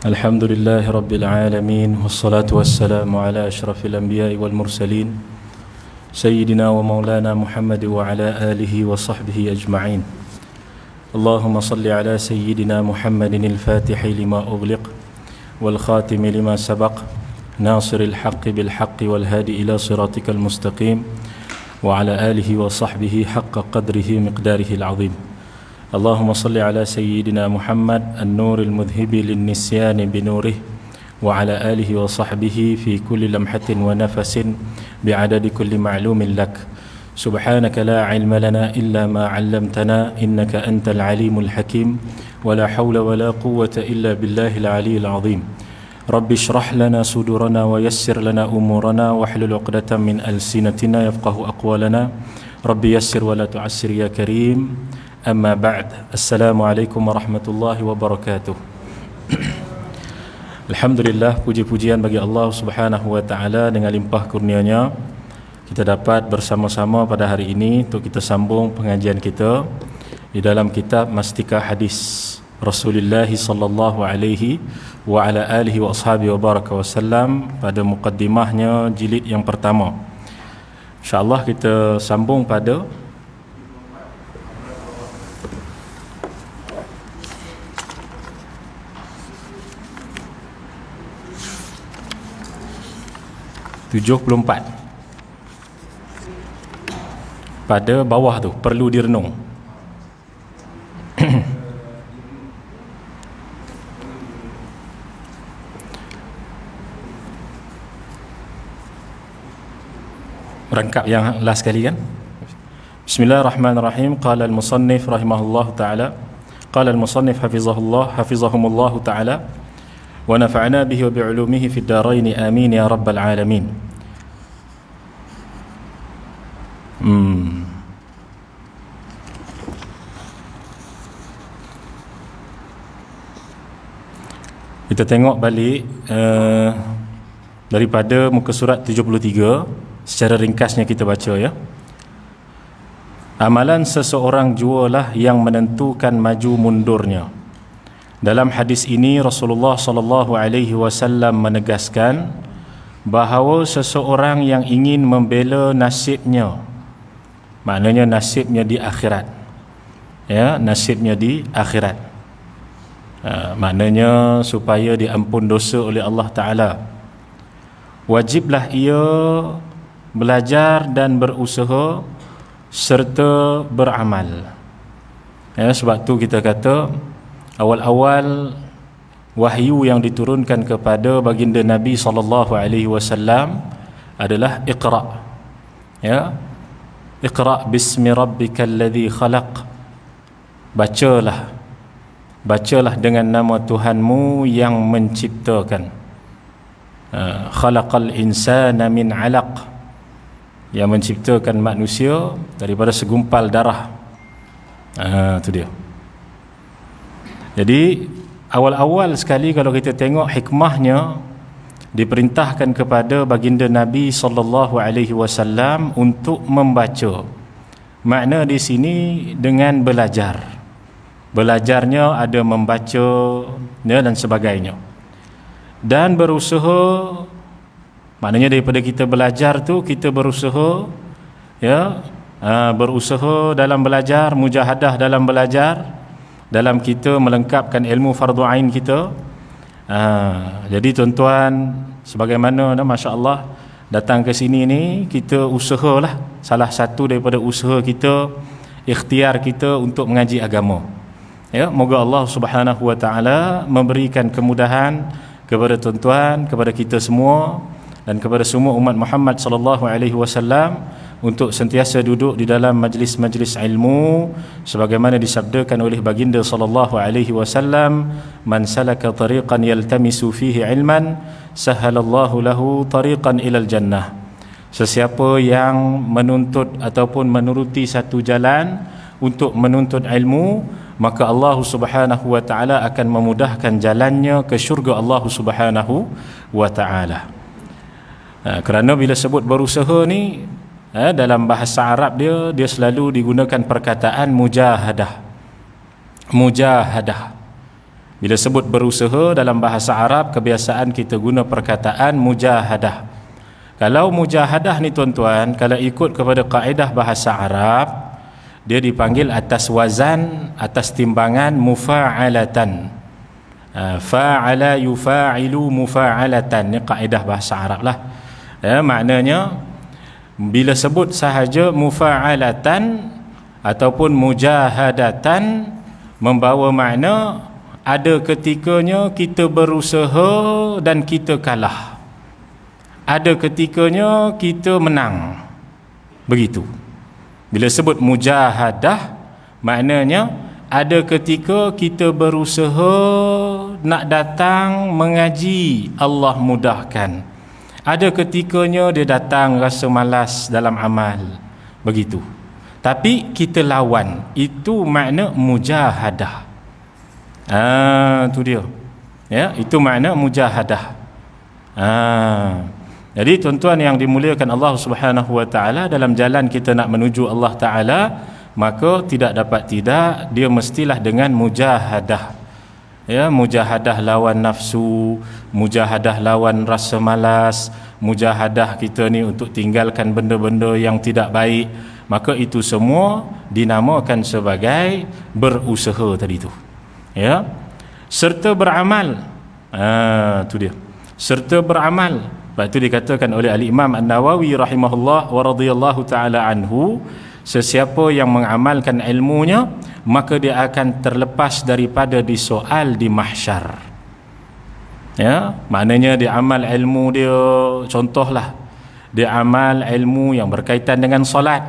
الحمد لله رب العالمين والصلاة والسلام على أشرف الأنبياء والمرسلين سيدنا ومولانا محمد وعلى آله وصحبه أجمعين. اللهم صل على سيدنا محمد الفاتح لما أغلق والخاتم لما سبق ناصر الحق بالحق والهادي إلى صراطك المستقيم وعلى آله وصحبه حق قدره مقداره العظيم. اللهم صل على سيدنا محمد النور المذهب للنسيان بنوره وعلى آله وصحبه في كل لمحة ونفس بعدد كل معلوم لك. سبحانك لا علم لنا إلا ما علمتنا إنك أنت العليم الحكيم ولا حول ولا قوة إلا بالله العلي العظيم. رب اشرح لنا صدورنا ويسر لنا أمورنا واحلل عقدة من ألسنتنا يفقه أقوالنا. رب يسر ولا تعسر يا كريم. Amma ba'd. Assalamualaikum warahmatullahi wabarakatuh. Alhamdulillah, puji-pujian bagi Allah Subhanahu wa taala, dengan limpah kurnia-Nya kita dapat bersama-sama pada hari ini untuk kita sambung pengajian kita di dalam kitab Mastika Hadis Rasulullah sallallahu alaihi wa ala alihi wa ashabihi wa baraka wasallam pada muqaddimahnya jilid yang pertama. Insya-Allah kita sambung pada pada bawah tu, perlu direnung. Rangkap yang last sekali kan. Bismillahirrahmanirrahim. Qala al-musannif rahimahullah ta'ala, qala al-musannif hafizahumullah ta'ala wa nafa'na bihi wa bi'ulumihi fid darain amin ya rabbal alamin. Kita tengok balik daripada muka surat 73, secara ringkasnya kita baca ya. Amalan seseorang jualah yang menentukan maju mundurnya. Dalam hadis ini Rasulullah sallallahu alaihi wasallam menegaskan bahawa seseorang yang ingin membela nasibnya, maknanya nasibnya di akhirat, ya, nasibnya di akhirat, maknanya supaya diampun dosa oleh Allah Ta'ala, wajiblah ia belajar dan berusaha serta beramal. Ya, sebab tu kita kata awal-awal wahyu yang diturunkan kepada baginda Nabi sallallahu alaihi wasallam adalah Iqra. Ya, Iqra bismi rabbikal ladzi khalaq. Bacalah dengan nama Tuhanmu yang menciptakan. Khalaqal insana min 'alaq, yang menciptakan manusia daripada segumpal darah. Itu dia. Jadi awal-awal sekali kalau kita tengok hikmahnya, diperintahkan kepada baginda Nabi sallallahu alaihi wasallam untuk membaca. Makna di sini dengan belajar. Belajarnya ada membaca ya, dan sebagainya. Dan berusaha, maknanya daripada kita belajar tu kita berusaha ya, berusaha dalam belajar, mujahadah dalam belajar, dalam kita melengkapkan ilmu fardu ain kita. Jadi tuan-tuan, sebagaimana masya-Allah datang ke sini ni, kita usahalah, salah satu daripada usaha kita, ikhtiar kita untuk mengaji agama. Ya, moga Allah Subhanahu wa taala memberikan kemudahan kepada tuan-tuan, kepada kita semua dan kepada semua umat Muhammad sallallahu alaihi wasallam untuk sentiasa duduk di dalam majlis-majlis ilmu sebagaimana disabdakan oleh baginda sallallahu alaihi wasallam, man salaka tariqan yaltamisu fihi ilman sahalallahu lahu tariqan ilal jannah. Sesiapa yang menuntut ataupun menuruti satu jalan untuk menuntut ilmu, maka Allah Subhanahu wa taala akan memudahkan jalannya ke syurga Allah Subhanahu wa taala. Kerana bila sebut berusaha ni, dalam bahasa Arab dia selalu digunakan perkataan mujahadah. Bila sebut berusaha dalam bahasa Arab, kebiasaan kita guna perkataan mujahadah. Kalau mujahadah ni tuan-tuan, kalau ikut kepada kaedah bahasa Arab, dia dipanggil atas wazan, atas timbangan mufa'alatan. Fa'ala yufa'ilu mufa'alatan, ni kaedah bahasa Arab lah. Maknanya bila sebut sahaja mufa'alatan ataupun mujahadatan, membawa makna ada ketikanya kita berusaha dan kita kalah, ada ketikanya kita menang. Begitu. Bila sebut mujahadah, maknanya ada ketika kita berusaha nak datang mengaji, Allah mudahkan. Ada ketikanya dia datang rasa malas dalam amal. Begitu. Tapi kita lawan. Itu makna mujahadah. Tu dia. Ya, itu makna mujahadah. Jadi tuan-tuan yang dimuliakan Allah Subhanahu wa taala, dalam jalan kita nak menuju Allah taala, maka tidak dapat tidak dia mestilah dengan mujahadah. Ya, mujahadah lawan nafsu, mujahadah lawan rasa malas, mujahadah kita ni untuk tinggalkan benda-benda yang tidak baik. Maka itu semua dinamakan sebagai berusaha tadi tu. Ya, serta beramal. Tu dia, serta beramal. Sebab itu dikatakan oleh Al-Imam An-Nawawi rahimahullah wa radhiyallahu ta'ala anhu, sesiapa yang mengamalkan ilmunya, maka dia akan terlepas daripada disoal di mahsyar. Ya, maknanya dia amal ilmu dia, contohlah dia amal ilmu yang berkaitan dengan solat.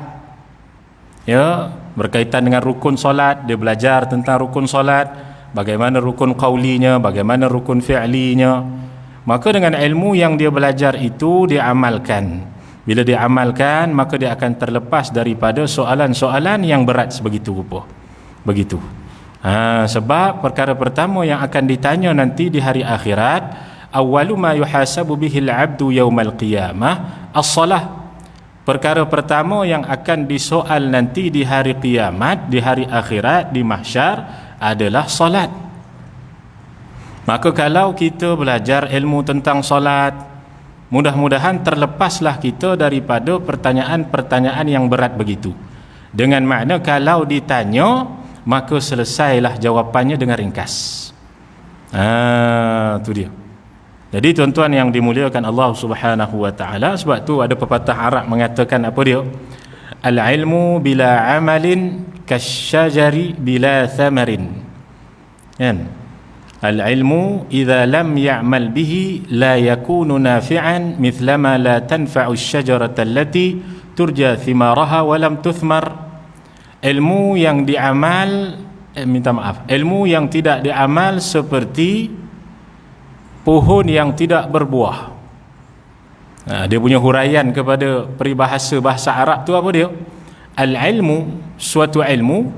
Ya, berkaitan dengan rukun solat, dia belajar tentang rukun solat, bagaimana rukun qaulinya, bagaimana rukun fi'linya. Maka dengan ilmu yang dia belajar itu dia amalkan. Bila dia amalkan, maka dia akan terlepas daripada soalan-soalan yang berat sebegitu rupa. Begitu. Sebab perkara pertama yang akan ditanya nanti di hari akhirat, awwalu ma yuhasabu bihil 'abdu yaumal qiyamah as-salah. Perkara pertama yang akan disoal nanti di hari kiamat, di hari akhirat, di mahsyar adalah solat. Maka kalau kita belajar ilmu tentang solat, mudah-mudahan terlepaslah kita daripada pertanyaan-pertanyaan yang berat begitu. Dengan makna kalau ditanya, maka selesailah jawapannya dengan ringkas. Tu dia. Jadi tuan-tuan yang dimuliakan Allah Subhanahu wa taala, sebab tu ada pepatah Arab mengatakan apa dia? Al-ilmu bila amalin kasyajari bila thamarin. Kan? Al-ilmu idza lam ya'mal bihi la yakunu nafi'an mithlama la tanfa'u asy-syajarata allati turja thimaraha wa lam tuthmar. Ilmu yang diamal ilmu yang tidak diamal seperti pohon yang tidak berbuah. Dia punya huraian kepada peribahasa bahasa Arab tu apa dia? Al-ilmu, suatu ilmu,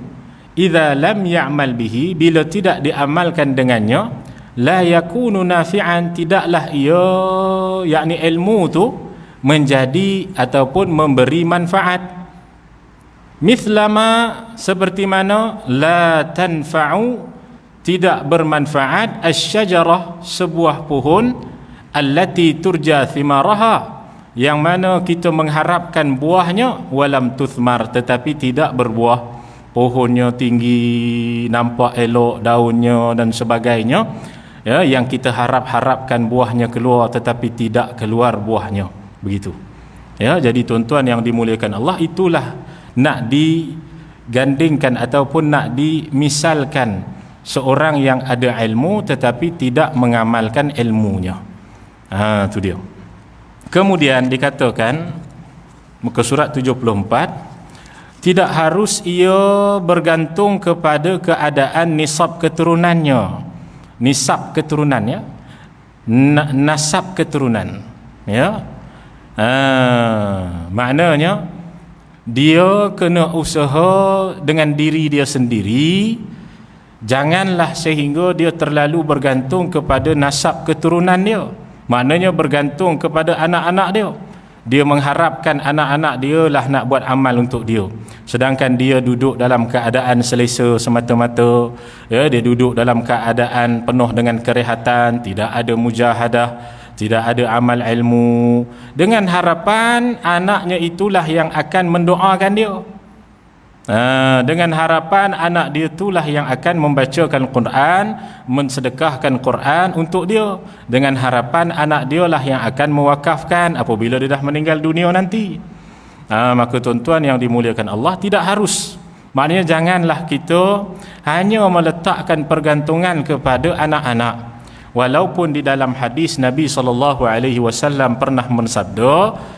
idza lam ya'mal bihi, bila tidak diamalkan dengannya, la yakunu nafi'an, tidaklah ia, yakni ilmu tu menjadi ataupun memberi manfaat. Mithlama, seperti mana, la tanfa'u, tidak bermanfaat, asy-syajarah, sebuah pohon, allati turja thimaraha, yang mana kita mengharapkan buahnya, walam tuthmar, tetapi tidak berbuah. Pohonnya tinggi, nampak elok daunnya dan sebagainya, ya, yang kita harapkan buahnya keluar tetapi tidak keluar buahnya. Begitu. Ya, jadi tuan-tuan yang dimuliakan Allah, itulah nak digandingkan ataupun nak dimisalkan seorang yang ada ilmu tetapi tidak mengamalkan ilmunya. Itu dia. Kemudian dikatakan muka surat 74, tidak harus ia bergantung kepada keadaan nisab keturunannya. Nisab keturunannya, nasab keturunan, ya. Maknanya dia kena usaha dengan diri dia sendiri. Janganlah sehingga dia terlalu bergantung kepada nasab keturunan dia. Maknanya bergantung kepada anak-anak dia. Dia mengharapkan anak-anak dia lah nak buat amal untuk dia, sedangkan dia duduk dalam keadaan selesa semata-mata, ya, dia duduk dalam keadaan penuh dengan kerehatan, tidak ada mujahadah, tidak ada amal ilmu, dengan harapan anaknya itulah yang akan mendoakan dia. Dengan harapan anak dia itulah yang akan membacakan Quran, mensedekahkan Quran untuk dia, dengan harapan anak dia lah yang akan mewakafkan apabila dia dah meninggal dunia nanti. Maka tuan-tuan yang dimuliakan Allah, tidak harus, maknanya janganlah kita hanya meletakkan pergantungan kepada anak-anak. Walaupun di dalam hadis Nabi SAW pernah mensabda,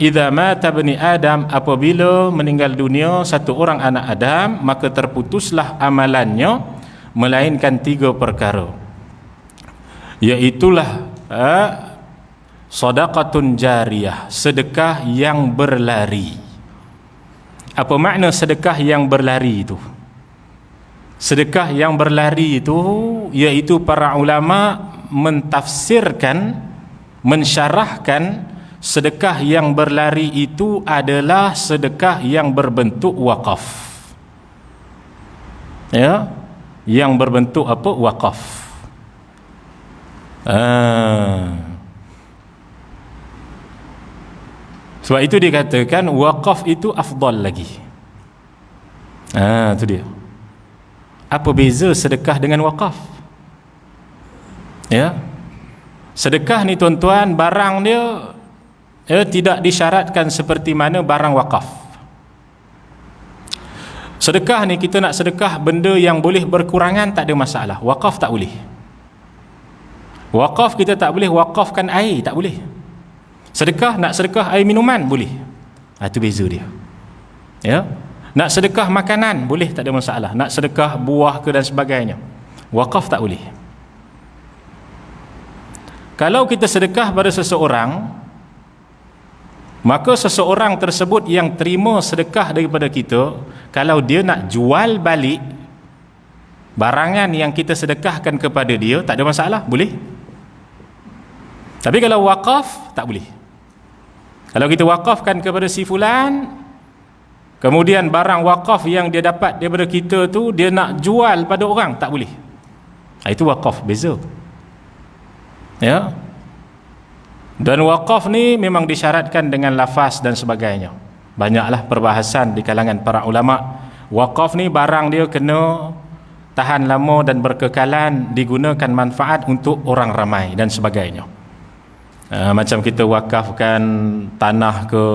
idza mata bani Adam, apabila meninggal dunia satu orang anak Adam, maka terputuslah amalannya melainkan 3 perkara, iaitulah sedekatun jariyah, sedekah yang berlari. Apa makna sedekah yang berlari itu? Sedekah yang berlari itu iaitu para ulama mentafsirkan, mensyarahkan sedekah yang berlari itu adalah sedekah yang berbentuk wakaf. Ya, yang berbentuk apa? Wakaf. Sebab itu dikatakan wakaf itu afdal lagi. Itu dia. Apa beza sedekah dengan wakaf? Ya, sedekah ni tuan-tuan, barang dia tidak disyaratkan seperti mana barang wakaf. Sedekah ni kita nak sedekah benda yang boleh berkurangan, tak ada masalah. Wakaf tak boleh. Wakaf kita tak boleh wakafkan air, tak boleh. Sedekah, nak sedekah air minuman boleh. Itu beza dia. Ya. Nak sedekah makanan boleh, tak ada masalah. Nak sedekah buah ke dan sebagainya, wakaf tak boleh. Kalau kita sedekah pada seseorang, maka seseorang tersebut yang terima sedekah daripada kita, kalau dia nak jual balik barangan yang kita sedekahkan kepada dia, tak ada masalah, boleh. Tapi kalau wakaf, tak boleh. Kalau kita wakafkan kepada si fulan, kemudian barang wakaf yang dia dapat daripada kita tu dia nak jual pada orang, tak boleh. Itu wakaf, beza. Ya. Dan wakaf ni memang disyaratkan dengan lafaz dan sebagainya. Banyaklah perbahasan di kalangan para ulama. Wakaf ni barang dia kena tahan lama dan berkekalan, digunakan manfaat untuk orang ramai dan sebagainya. Macam kita wakafkan tanah ke,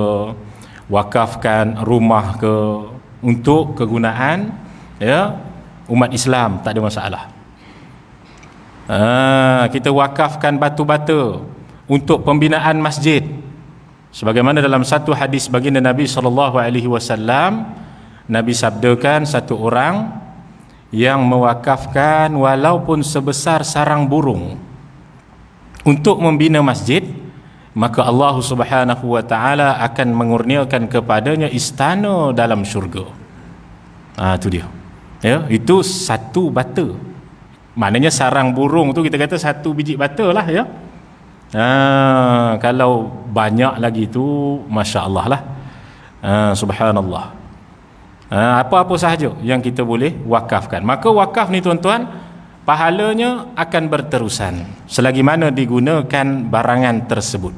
wakafkan rumah ke untuk kegunaan umat Islam, tak ada masalah. Kita wakafkan batu-bata untuk pembinaan masjid, sebagaimana dalam satu hadis baginda Nabi SAW, Nabi sabdakan, satu orang yang mewakafkan walaupun sebesar sarang burung untuk membina masjid, maka Allah Subhanahu wa taala akan mengurniakan kepadanya istana dalam syurga. Itu dia. Ya, itu satu bata. Maknanya sarang burung tu kita kata satu biji bata lah, ya. Kalau banyak lagi tu, masya-Allah lah. Subhanallah. Apa-apa sahaja yang kita boleh wakafkan. Maka wakaf ni tuan-tuan, pahalanya akan berterusan selagi mana digunakan barangan tersebut.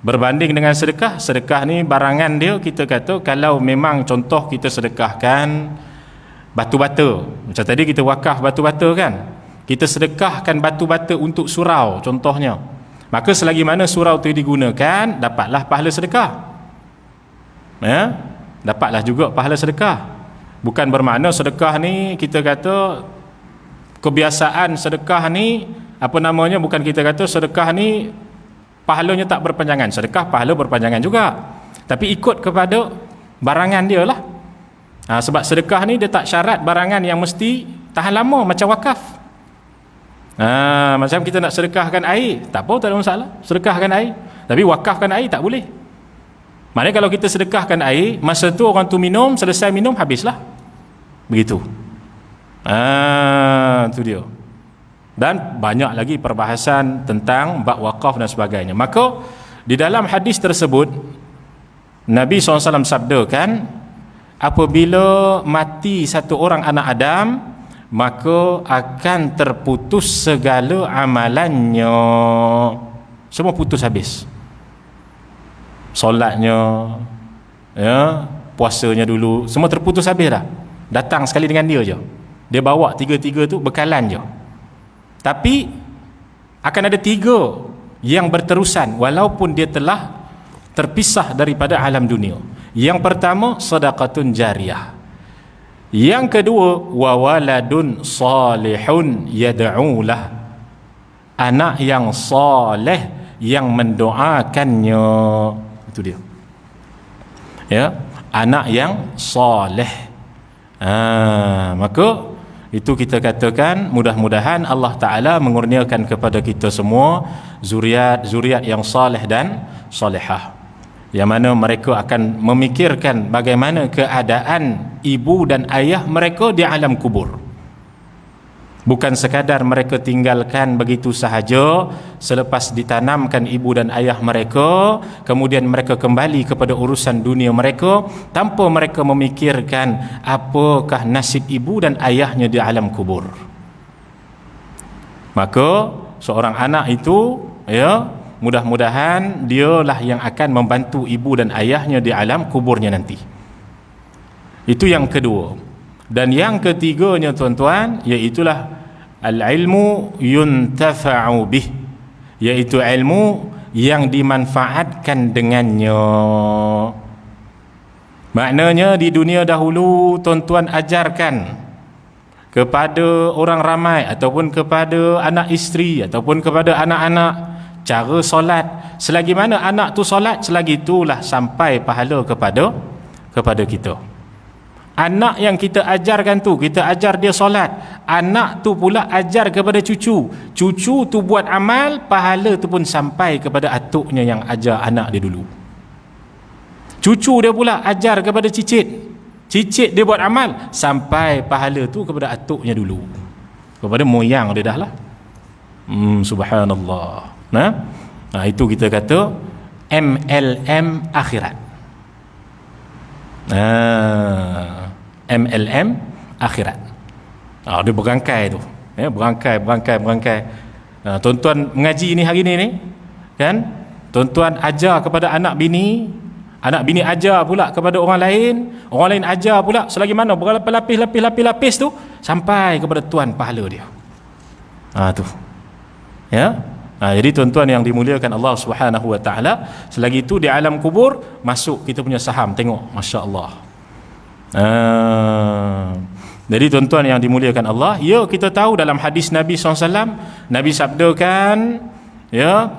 Berbanding dengan sedekah, sedekah ni barangan dia, kita kata kalau memang contoh kita sedekahkan batu-bata, macam tadi kita wakaf batu-bata kan, kita sedekahkan batu-bata untuk surau contohnya, maka selagi mana surau itu digunakan, dapatlah pahala sedekah. Dapatlah juga pahala sedekah. Bukan bermakna sedekah ni kita kata kebiasaan sedekah ni bukan kita kata sedekah ni pahalanya tak berpanjangan. Sedekah pahala berpanjangan juga, tapi ikut kepada barangan dia lah. Sebab sedekah ni dia tak syarat barangan yang mesti tahan lama macam wakaf. Macam kita nak sedekahkan air, tak apa, tak ada masalah, sedekahkan air. Tapi wakafkan air tak boleh. Maknanya kalau kita sedekahkan air, masa tu orang tu minum, selesai minum, habislah. Begitu. Itu dia. Dan banyak lagi perbahasan tentang bab wakaf dan sebagainya. Maka di dalam hadis tersebut Nabi SAW sabdakan, apabila mati satu orang anak Adam, maka akan terputus segala amalannya. Semua putus habis. Solatnya, ya, puasanya dulu, semua terputus habis dah. Datang sekali dengan dia je. Dia bawa tiga-tiga tu bekalan je. Tapi akan ada 3 yang berterusan walaupun dia telah terpisah daripada alam dunia. Yang pertama, sedekatun jariyah. Yang kedua, wa waladun salihun yad'ulah. Anak yang soleh yang mendoakannya. Itu dia. Ya, anak yang soleh. Maka itu kita katakan mudah-mudahan Allah Ta'ala mengurniakan kepada kita semua zuriat yang saleh dan salihah, yang mana mereka akan memikirkan bagaimana keadaan ibu dan ayah mereka di alam kubur. Bukan sekadar mereka tinggalkan begitu sahaja selepas ditanamkan ibu dan ayah mereka, kemudian mereka kembali kepada urusan dunia mereka tanpa mereka memikirkan apakah nasib ibu dan ayahnya di alam kubur. Maka seorang anak itu, ya, mudah-mudahan dialah yang akan membantu ibu dan ayahnya di alam kuburnya nanti. Itu yang kedua. Dan yang ketiganya, tuan-tuan, iaitulah al-ilmu yuntafa'u bih, iaitu ilmu yang dimanfaatkan dengannya. Maknanya di dunia dahulu, tuan-tuan ajarkan kepada orang ramai ataupun kepada anak isteri ataupun kepada anak-anak cara solat. Selagi mana anak tu solat, selagi itulah sampai pahala kepada kita. Anak yang kita ajarkan tu, kita ajar dia solat, anak tu pula ajar kepada cucu, cucu tu buat amal, pahala tu pun sampai kepada atuknya yang ajar anak dia dulu. Cucu dia pula ajar kepada cicit, cicit dia buat amal, sampai pahala tu kepada atuknya dulu, kepada moyang dia dah lah. Subhanallah. Nah, itu kita kata MLM akhirat. MLM akhirat. Dia berangkai tu, ya, berangkai. Tuan-tuan mengaji ni hari ni kan, tuan-tuan ajar kepada anak bini ajar pula kepada orang lain ajar pula, selagi mana berlapis-lapis tu sampai kepada tuan pahala dia. Tu, ya. Jadi tuan-tuan yang dimuliakan Allah Subhanahu wa taala, selagi itu di alam kubur masuk kita punya saham, tengok, masya-Allah. Jadi tuan-tuan yang dimuliakan Allah, ya, kita tahu dalam hadis Nabi SAW, Nabi sabdakan, ya,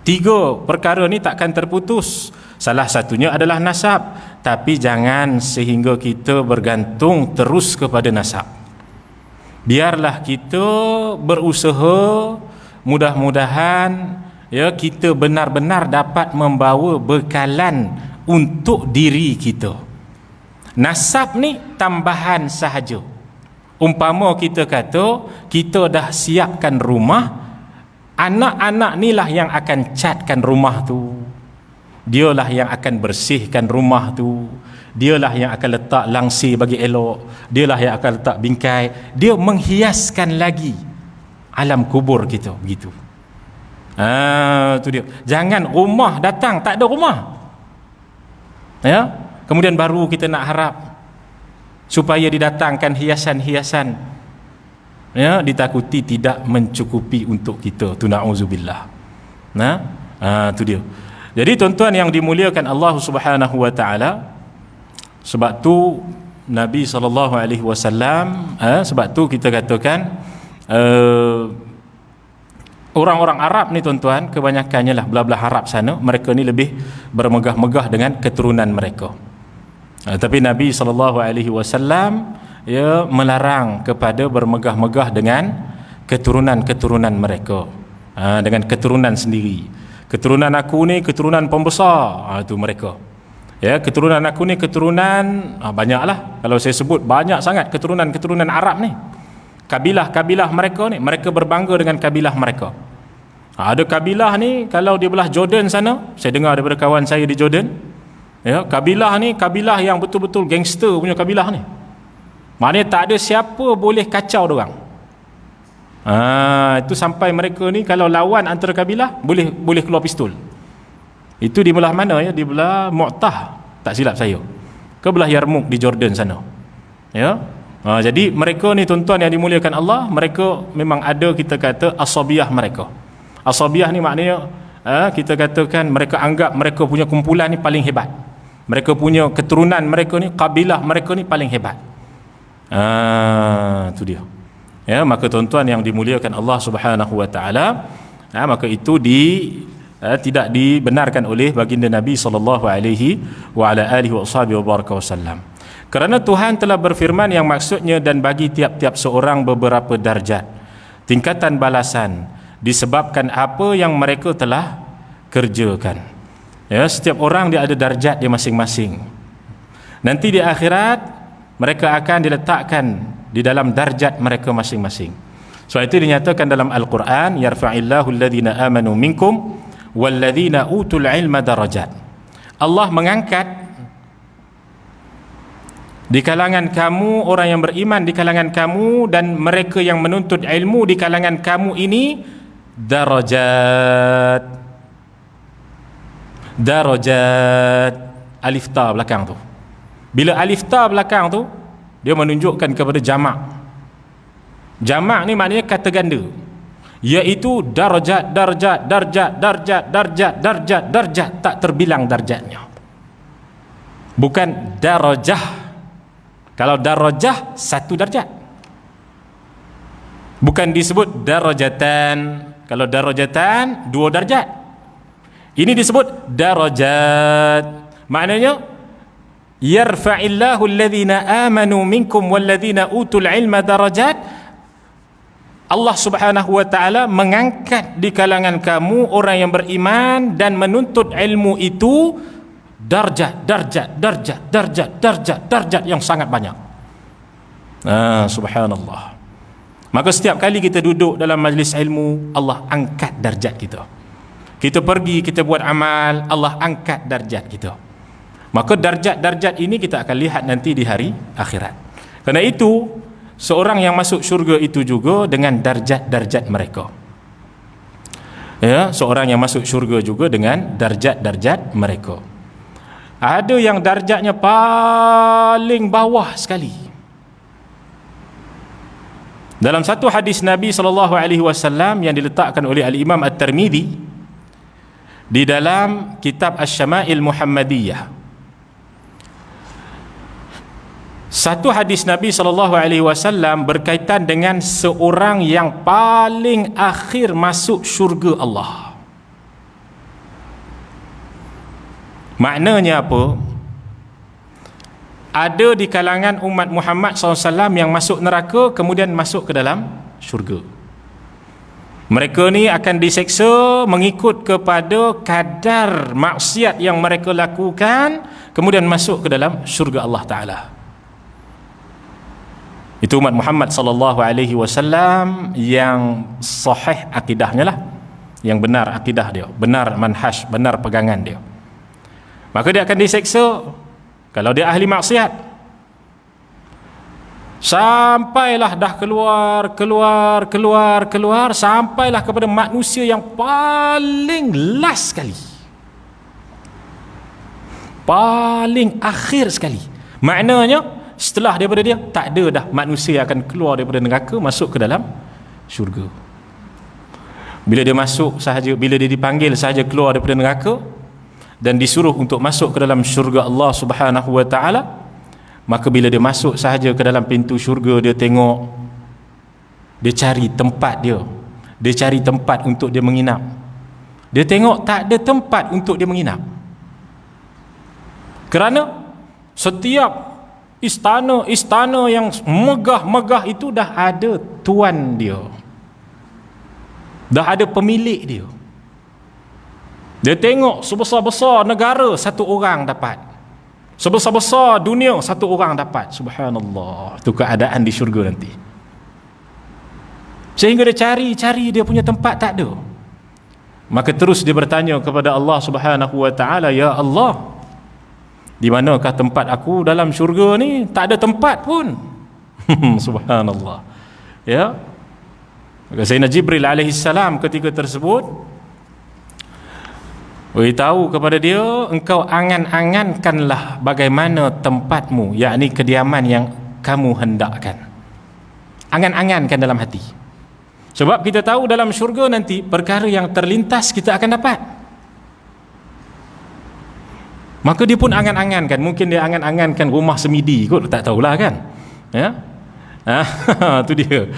3 perkara ni takkan terputus. Salah satunya adalah nasab, tapi jangan sehingga kita bergantung terus kepada nasab. Biarlah kita berusaha, mudah-mudahan, ya, kita benar-benar dapat membawa bekalan untuk diri kita. Nasab ni tambahan sahaja. Umpama kita kata kita dah siapkan rumah, anak-anak ni lah yang akan catkan rumah tu, dialah yang akan bersihkan rumah tu, dialah yang akan letak langsir bagi elok, dialah yang akan letak bingkai, dia menghiaskan lagi alam kubur kita, begitu. Tu dia. Jangan rumah datang tak ada rumah, ya, kemudian baru kita nak harap supaya didatangkan hiasan-hiasan, ya, ditakuti tidak mencukupi untuk kita. Tu na'udzubillah. Tu dia. Jadi tuan-tuan yang dimuliakan Allah Subhanahu wa taala, sebab tu Nabi SAW, sebab tu kita katakan orang-orang Arab ni, tuan-tuan, kebanyakannya lah belah-belah Arab sana, mereka ni lebih bermegah-megah dengan keturunan mereka. Tapi Nabi SAW, ya, melarang kepada bermegah-megah dengan keturunan-keturunan mereka, dengan keturunan sendiri. Keturunan aku ni keturunan pembesar, itu mereka. Ya, keturunan aku ni keturunan banyaklah. Kalau saya sebut banyak sangat keturunan-keturunan Arab ni. kabilah-kabilah mereka ni, mereka berbangga dengan kabilah mereka. Ada kabilah ni kalau di belah Jordan sana, saya dengar daripada kawan saya di Jordan, ya, kabilah ni kabilah yang betul-betul gangster punya kabilah ni. Maknanya tak ada siapa boleh kacau diorang. Itu sampai mereka ni kalau lawan antara kabilah boleh keluar pistol. Itu di belah mana ya? Di belah Mu'tah, tak silap saya. Ke belah Yarmouk di Jordan sana. Ya. Jadi mereka ni tuan-tuan yang dimuliakan Allah, mereka memang ada, kita kata, asabiyah mereka. Asabiyah ni maknanya kita katakan mereka anggap mereka punya kumpulan ni paling hebat. Mereka punya keturunan mereka ni, kabilah mereka ni paling hebat. Itu dia. Ya, maka tuan-tuan yang dimuliakan Allah Subhanahu wa taala, maka itu tidak dibenarkan oleh baginda Nabi sallallahu alaihi wa ala alihi wasallam. Kerana Tuhan telah berfirman yang maksudnya, dan bagi tiap-tiap seorang beberapa darjat, tingkatan balasan disebabkan apa yang mereka telah kerjakan. Ya, setiap orang dia ada darjat dia masing-masing. Nanti di akhirat mereka akan diletakkan di dalam darjat mereka masing-masing. Sebab itu dinyatakan dalam Al-Quran, yarfa'illahu alladhina amanu minkum walladhina utul ilma darajat. Allah mengangkat di kalangan kamu orang yang beriman di kalangan kamu, dan mereka yang menuntut ilmu di kalangan kamu ini darajat. Darajat, alif ta belakang tu. Bila alif ta belakang tu, dia menunjukkan kepada jamak. Jamak ni maknanya kata ganda, iaitu darajat, darjat, darjat, darjat, darjat, darjat, darjat, tak terbilang darjatnya. Bukan darajah. Kalau darajah satu darjat, bukan disebut darajatan. Kalau darajatan dua darjat, ini disebut darajat. Maknanya yarfa'illahu alladhina amanu minkum walladhina utul ilma darajat. Allah Subhanahu wa taala mengangkat di kalangan kamu orang yang beriman dan menuntut ilmu itu darjat, darjat, darjat, darjat, darjat, darjat yang sangat banyak. Subhanallah. Maka setiap kali kita duduk dalam majlis ilmu, Allah angkat darjat kita. Kita pergi, kita buat amal, Allah angkat darjat kita. Maka darjat-darjat ini kita akan lihat nanti di hari akhirat. Kerana itu, seorang yang masuk syurga itu juga dengan darjat-darjat mereka. Ya, seorang yang masuk syurga juga dengan darjat-darjat mereka. Ada yang darjatnya paling bawah sekali. Dalam satu hadis Nabi SAW yang diletakkan oleh Al-Imam At-Tirmidzi di dalam kitab Asy-Syama'il Muhammadiyah, satu hadis Nabi SAW berkaitan dengan seorang yang paling akhir masuk syurga Allah. Maknanya apa? Ada di kalangan umat Muhammad SAW yang masuk neraka kemudian masuk ke dalam syurga. Mereka ni akan diseksa mengikut kepada kadar maksiat yang mereka lakukan, kemudian masuk ke dalam syurga Allah Ta'ala. Itu umat Muhammad SAW yang sahih akidahnya lah, yang benar akidah dia, benar manhaj, benar pegangan dia. Maka dia akan diseksa kalau dia ahli maksiat, sampailah dah keluar sampailah kepada manusia yang paling last sekali, paling akhir sekali. Maknanya setelah daripada dia tak ada dah manusia akan keluar daripada neraka masuk ke dalam syurga. Bila dia masuk sahaja, bila dia dipanggil sahaja keluar daripada neraka dan disuruh untuk masuk ke dalam syurga Allah Subhanahu wa taala, maka bila dia masuk sahaja ke dalam pintu syurga, dia tengok, dia cari tempat dia cari tempat untuk dia menginap. Dia tengok tak ada tempat untuk dia menginap, kerana setiap istana yang megah-megah itu dah ada tuan dia, dah ada pemilik dia. Dia tengok sebesar-besar negara satu orang dapat, sebesar-besar dunia satu orang dapat. Subhanallah, itu keadaan di syurga nanti. Sehingga dia cari dia punya tempat tak ada. Maka terus dia bertanya kepada Allah Subhanahu wa taala, ya Allah, di manakah tempat aku dalam syurga ni? Tak ada tempat pun. Subhanallah. Ya. Maka Sayyidina Jibril alaihi salam ketika tersebut beritahu kepada dia, engkau angan-angankanlah bagaimana tempatmu, yakni kediaman yang kamu hendakkan. Angan-angankan dalam hati. Sebab kita tahu dalam syurga nanti perkara yang terlintas kita akan dapat. Maka dia pun angan-angankan. Mungkin dia angan-angankan rumah semidi kot, tak tahulah kan. Ya. Itu dia.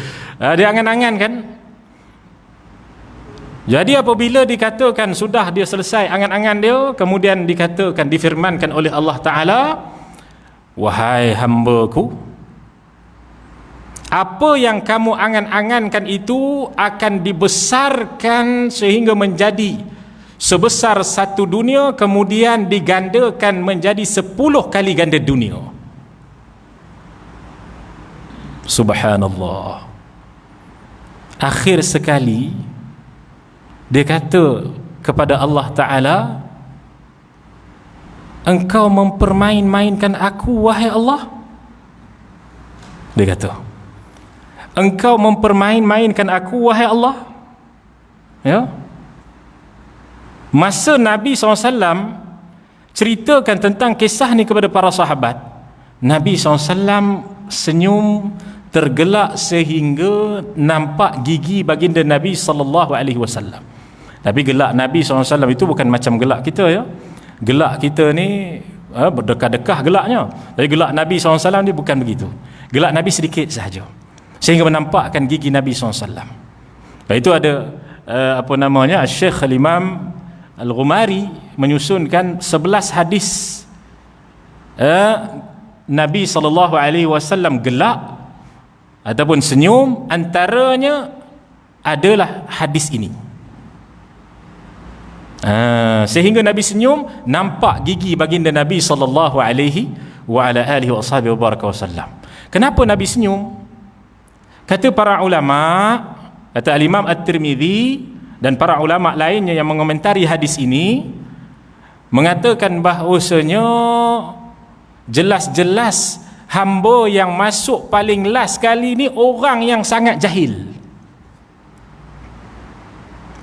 Dia angan-angankan. Jadi apabila dikatakan sudah dia selesai angan-angan dia, kemudian dikatakan, difirmankan oleh Allah Ta'ala, wahai hamba-Ku, apa yang kamu angan-angankan itu akan dibesarkan sehingga menjadi sebesar satu dunia, kemudian digandakan menjadi 10 kali ganda dunia. Subhanallah. Akhir sekali dia kata kepada Allah Ta'ala, engkau mempermain-mainkan aku wahai Allah. Dia kata, engkau mempermain-mainkan aku wahai Allah. Ya. Masa Nabi SAW ceritakan tentang kisah ni kepada para sahabat, Nabi SAW senyum tergelak sehingga nampak gigi baginda Nabi SAW. Tapi gelak Nabi SAW itu bukan macam gelak kita, ya. Gelak kita ni berdekah-dekah gelaknya. Tapi gelak Nabi SAW ni bukan begitu. Gelak Nabi sedikit sahaja, sehingga menampakkan gigi Nabi SAW. Itu ada Syekh Al-Imam Al-Ghumari menyusunkan 11 hadis Nabi SAW gelak ataupun senyum. Antaranya adalah hadis ini. Sehingga Nabi senyum, nampak gigi baginda Nabi SAW. Kenapa Nabi senyum? Kata para ulama, kata Al-Imam At-Tirmidzi dan para ulama lainnya yang mengomentari hadis ini, mengatakan bahawasanya jelas-jelas hamba yang masuk paling last kali ni orang yang sangat jahil.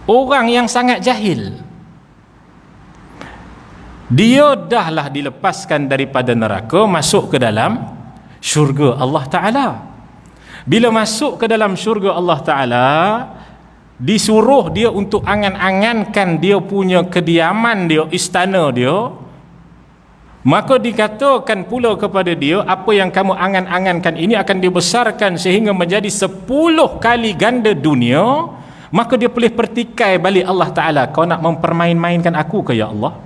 Orang yang sangat jahil. Dia dahlah dilepaskan daripada neraka, masuk ke dalam syurga Allah Ta'ala. Bila masuk ke dalam syurga Allah Ta'ala, disuruh dia untuk angan-angankan dia punya kediaman dia, istana dia. Maka dikatakan pula kepada dia, apa yang kamu angan-angankan ini akan dibesarkan sehingga menjadi 10 kali ganda dunia. Maka dia boleh pertikai balik Allah Ta'ala, kau nak mempermain-mainkan aku ke ya Allah?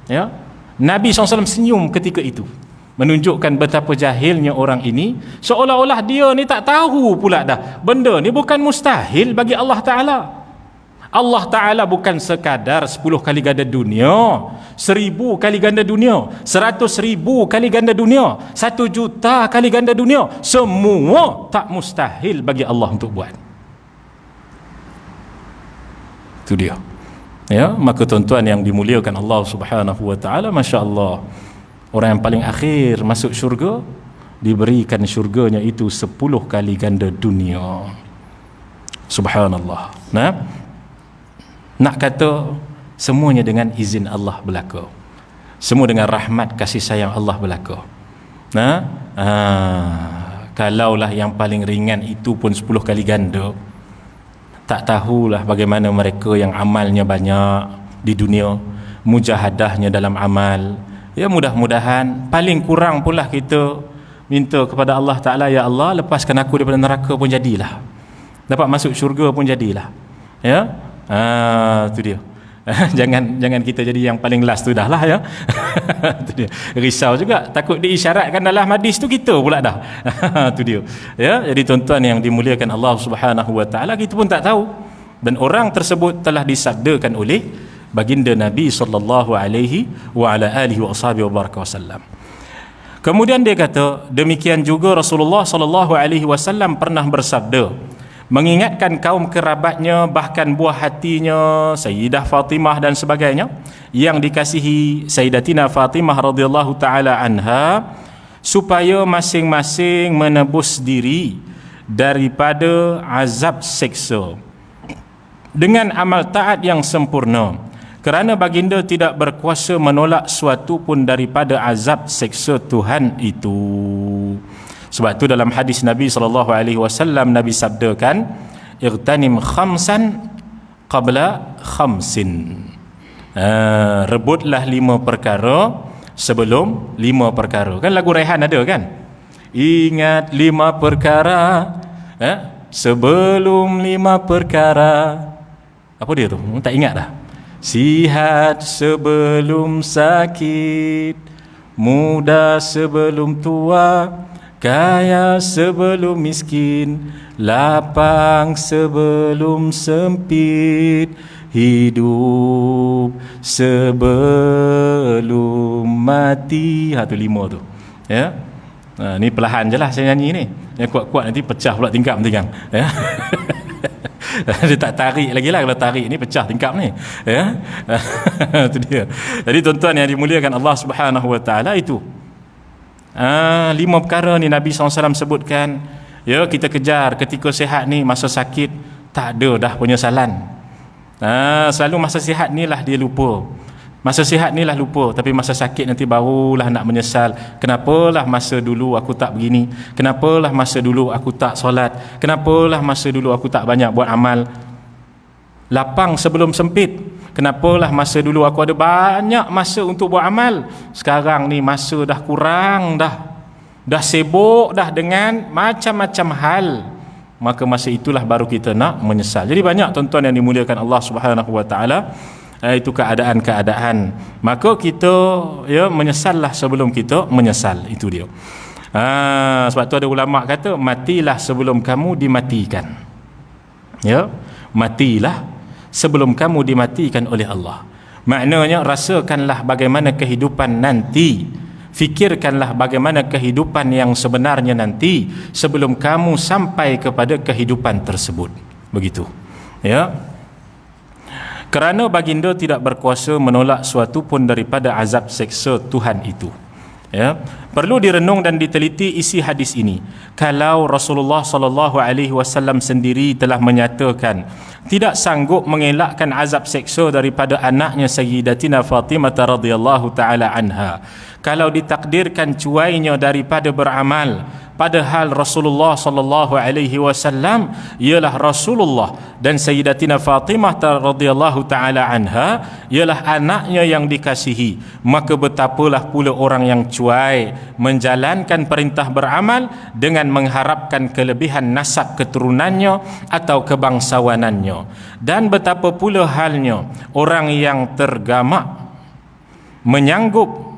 Ya? Nabi SAW senyum ketika itu, menunjukkan betapa jahilnya orang ini, seolah-olah dia ni tak tahu pula dah benda ni bukan mustahil bagi Allah Ta'ala. Allah Ta'ala bukan sekadar 10 kali ganda dunia, 1000 kali ganda dunia, 100,000 kali ganda dunia, 1 juta kali ganda dunia, semua tak mustahil bagi Allah untuk buat. Itu dia. Ya, maka tuan-tuan yang dimuliakan Allah Subhanahu wa taala, masya-Allah, orang yang paling akhir masuk syurga diberikan syurganya itu 10 kali ganda dunia. Subhanallah. Nak kata semuanya dengan izin Allah belaka. Semua dengan rahmat kasih sayang Allah belaka. Kalaulah yang paling ringan itu pun 10 kali ganda, tak tahulah bagaimana mereka yang amalnya banyak di dunia, mujahadahnya dalam amal. Ya, mudah-mudahan paling kurang pula kita minta kepada Allah Ta'ala, ya Allah, lepaskan aku daripada neraka pun jadilah, dapat masuk syurga pun jadilah. Ya, itu dia. Jangan kita jadi yang paling last tu dah lah, ya. Itu dia. Risau juga, takut diisyaratkan dalam hadis tu kita pula dah. Itu dia. Ya, jadi tuan-tuan yang dimuliakan Allah Subhanahu wa taala, kita pun tak tahu, dan orang tersebut telah disabdakan oleh baginda Nabi sallallahu alaihi wa ala alihi wasallam. Kemudian dia kata, demikian juga Rasulullah sallallahu alaihi wasallam pernah bersabda, mengingatkan kaum kerabatnya, bahkan buah hatinya Sayyidah Fatimah dan sebagainya yang dikasihi Sayyidatina Fatimah radhiyallahu taala anha, supaya masing-masing menebus diri daripada azab seksa dengan amal taat yang sempurna, kerana baginda tidak berkuasa menolak suatu pun daripada azab seksa Tuhan itu. Sebab tu dalam hadis Nabi SAW, Nabi sabdakan, "Ightanim khamsan qabla khamsin." Rebutlah 5 perkara sebelum 5 perkara. Kan lagu Rehan ada kan? Ingat 5 perkara sebelum 5 perkara. Apa dia tu? Tak ingat dah. Sihat sebelum sakit, muda sebelum tua, kaya sebelum miskin, lapang sebelum sempit, hidup sebelum mati. Tu 5 tu. Ya. Ni perlahan je lah saya nyanyi ni. Yang kuat-kuat nanti pecah pula tingkap kan. Ya. Dia tak tarik lagi lah. Kalau tarik ni pecah tingkap ni. Ya. Itu dia. Jadi tuan-tuan yang dimuliakan Allah Subhanahu Wa Taala, itu 5 perkara ni Nabi SAW sebutkan. Ya, kita kejar ketika sihat ni. Masa sakit tak ada dah penyesalan. Selalu masa sihat ni lah dia lupa. Masa sihat ni lah lupa, tapi masa sakit nanti barulah nak menyesal. Kenapalah masa dulu aku tak begini? Kenapalah masa dulu aku tak solat? Kenapalah masa dulu aku tak banyak buat amal? Lapang sebelum sempit. Kenapalah masa dulu aku ada banyak masa untuk buat amal? Sekarang ni masa dah kurang dah. Dah sibuk dah dengan macam-macam hal. Maka masa itulah baru kita nak menyesal. Jadi banyak tuan-tuan yang dimuliakan Allah Subhanahu Wa Taala, itu keadaan-keadaan. Maka kita menyesallah sebelum kita menyesal. Itu dia. Sebab tu ada ulama kata, matilah sebelum kamu dimatikan. Ya, matilah sebelum kamu dimatikan oleh Allah. Maknanya rasakanlah bagaimana kehidupan nanti. Fikirkanlah bagaimana kehidupan yang sebenarnya nanti sebelum kamu sampai kepada kehidupan tersebut. Begitu. Ya. Kerana baginda tidak berkuasa menolak suatu pun daripada azab seksa Tuhan itu. Ya, perlu direnung dan diteliti isi hadis ini. Kalau Rasulullah SAW sendiri telah menyatakan tidak sanggup mengelakkan azab seksa daripada anaknya Sayyidatina Fatimah radhiyallahu taala anha, kalau ditakdirkan cuainya daripada beramal, padahal Rasulullah SAW ialah Rasulullah dan Sayyidatina Fatimah radhiyallahu taala anha ialah anaknya yang dikasihi, maka betapalah pula orang yang cuai menjalankan perintah beramal dengan mengharapkan kelebihan nasab keturunannya atau kebangsawanannya. Dan betapa pula halnya orang yang tergamak menyanggup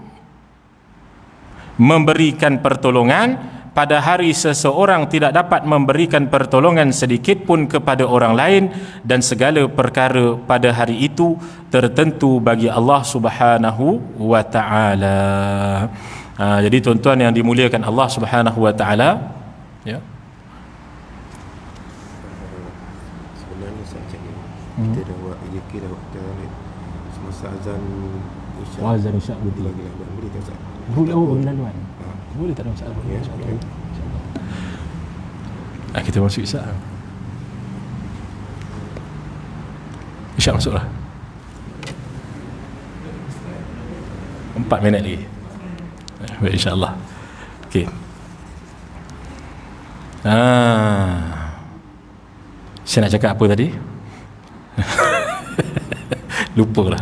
memberikan pertolongan pada hari seseorang tidak dapat memberikan pertolongan sedikit pun kepada orang lain, dan segala perkara pada hari itu tertentu bagi Allah Subhanahu Wa Taala. Jadi tuan-tuan yang dimuliakan Allah Subhanahu Wa Taala, ya. Sebenarnya saya cek ni, kita dah buat IJK dah waktu semasa azan Isyak. Azan Isyak boleh. Boleh tak Ustaz? Boleh, laluan. Boleh, tak ada masalah. Ya, InsyaAllah. Kita masuk Isyak. Isyak masuklah. 4 minit lagi. Baik, insyaAllah. Okey. Saya nak cakap apa tadi? Lupalah.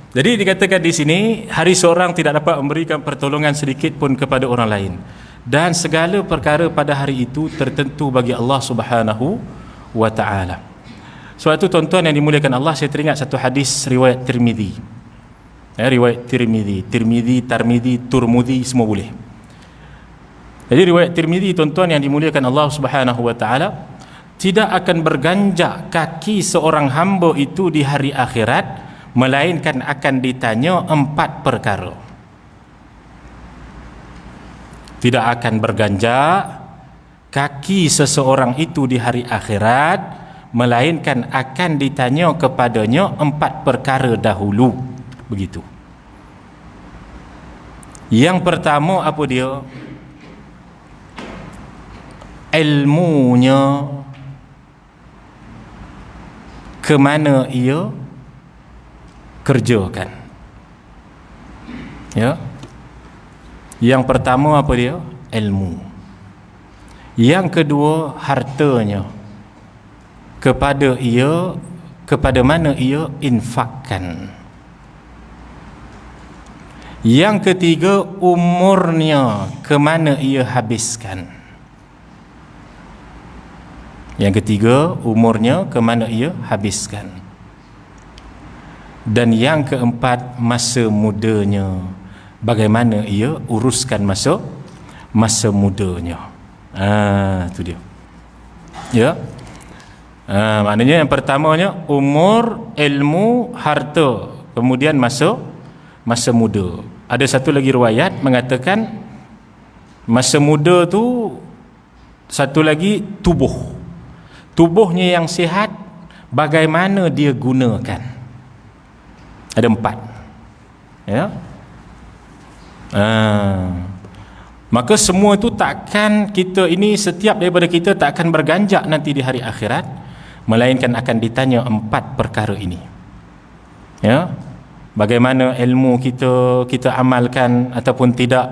Jadi dikatakan di sini, hari seorang tidak dapat memberikan pertolongan sedikit pun kepada orang lain, dan segala perkara pada hari itu tertentu bagi Allah Subhanahu Wa Taala. Sebab itu tuan-tuan yang dimuliakan Allah, saya teringat satu hadis riwayat Tirmizi. Riwayat Tirmizi, Tarmizi, Turmudi, semua boleh. Jadi riwayat Tirmizi, tuan-tuan yang dimuliakan Allah Subhanahu Wa Taala, tidak akan berganjak kaki seorang hamba itu di hari akhirat, melainkan akan ditanya 4 perkara. Tidak akan berganjak kaki seseorang itu di hari akhirat, melainkan akan ditanya kepadanya 4 perkara dahulu. Begitu. Yang pertama apa dia? Ilmunya, ke mana ia kerjakan. Ya. Yang pertama apa dia? Ilmu. Yang kedua, hartanya. Kepada mana ia infakkan. Yang ketiga, umurnya, ke mana ia habiskan. Yang ketiga, umurnya, ke mana ia habiskan. Dan yang keempat, masa mudanya, bagaimana ia uruskan masa mudanya. Itu dia. Ya. Maknanya yang pertamanya umur, ilmu, harta, kemudian masa muda. Ada satu lagi riwayat mengatakan masa muda tu, satu lagi tubuhnya yang sihat, bagaimana dia gunakan. Ada 4. Ya. Maka semua itu takkan kita ini, setiap daripada kita tak akan berganjak nanti di hari akhirat, melainkan akan ditanya 4 perkara ini. Ya. Bagaimana ilmu kita amalkan ataupun tidak.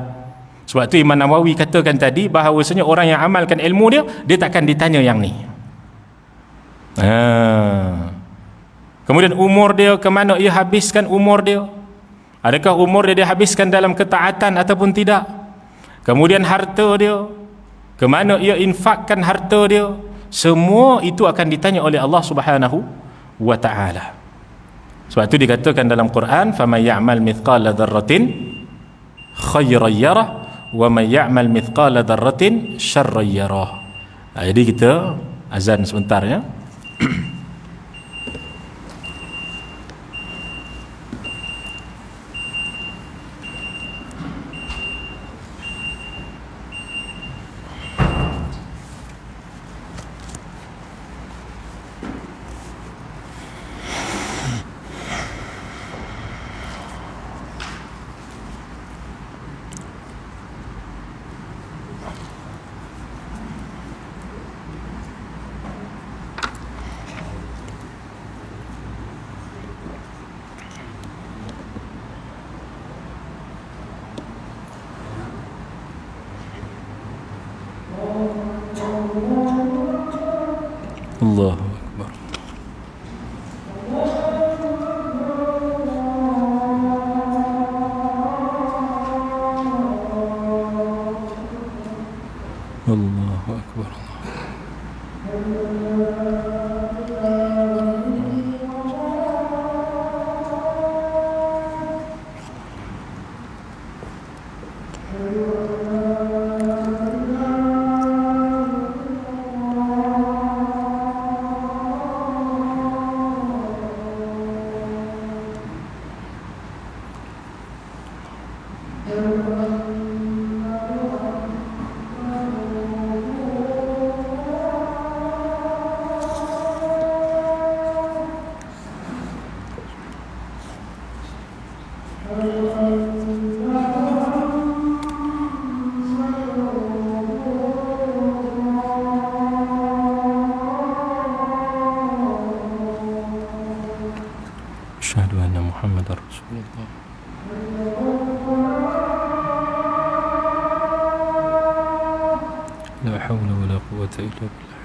Sebab tu Imam Nawawi katakan tadi bahawasanya orang yang amalkan ilmu dia takkan ditanya yang ni. Kemudian umur dia, ke mana ia habiskan umur dia. Adakah umur dia habiskan dalam ketaatan ataupun tidak. Kemudian harta dia, ke mana ia infakkan harta dia. Semua itu akan ditanya oleh Allah Subhanahu wa ta'ala. Sebab itu dikatakan dalam Quran, faman ya'mal mithqala dzarratin khairan yarah wa man ya'mal mithqala dzarratin syarran yarah. Jadi kita azan sebentar ya. Allahu Akbar. Allahu Akbar. Asyhadu anna Muhammadar Rasulullah. La haula wala quwwata illa billah.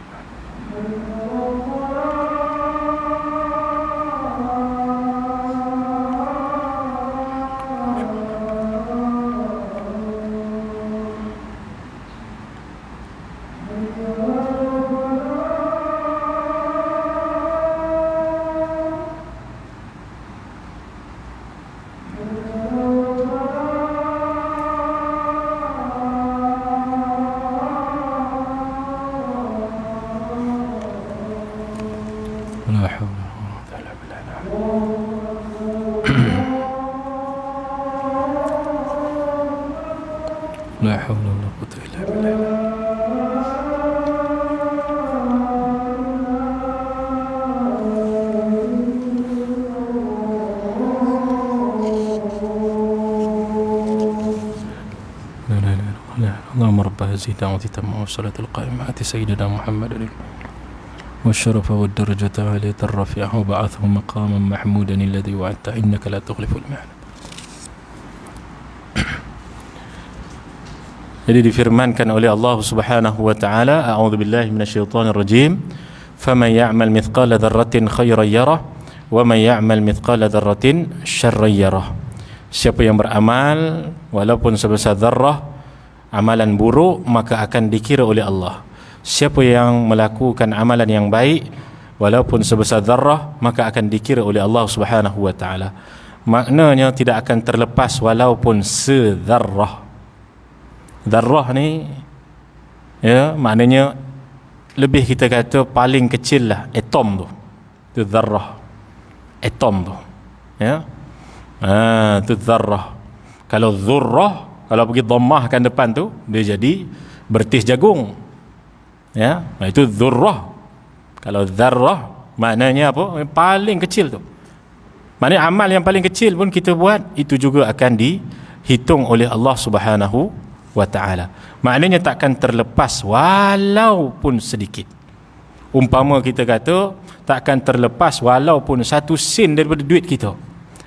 La haula wala quwwata illa billah. La haula wala quwwata illa billah. هذه دعوة تامة والصلاة القائمة آت سيدنا محمد والشرف والدرجة العالية الرفيعة وبعثه مقاما محمودا الذي وعدت إنك لا تخلف الميعاد. Jadi difirmankan oleh Allah Subhanahu wa taala, a'udzubillahi minasyaitonir rajim, faman ya'mal mithqala dzarratin khairan yarah wa man ya'mal mithqala dzarratin syarran yarah. Siapa yang beramal walaupun sebesar zarrah amalan buruk, maka akan dikira oleh Allah. Siapa yang melakukan amalan yang baik walaupun sebesar zarrah, maka akan dikira oleh Allah Subhanahu wa taala. Maknanya tidak akan terlepas walaupun sedzarrah. Zarrah ni, ya, maknanya lebih kita kata paling kecil lah, atom tu. Tu zarrah. Atom tu. Ya. Tu zarrah. Kalau zurrah, kalau pergi dhammahkan depan tu, dia jadi bertis jagung. Ya, itu zurrah. Kalau zarrah maknanya apa? Paling kecil tu. Maknanya amal yang paling kecil pun kita buat, itu juga akan dihitung oleh Allah Subhanahu wa ta'ala. Maknanya takkan terlepas walaupun sedikit. Umpama kita kata takkan terlepas walaupun 1 sen daripada duit kita,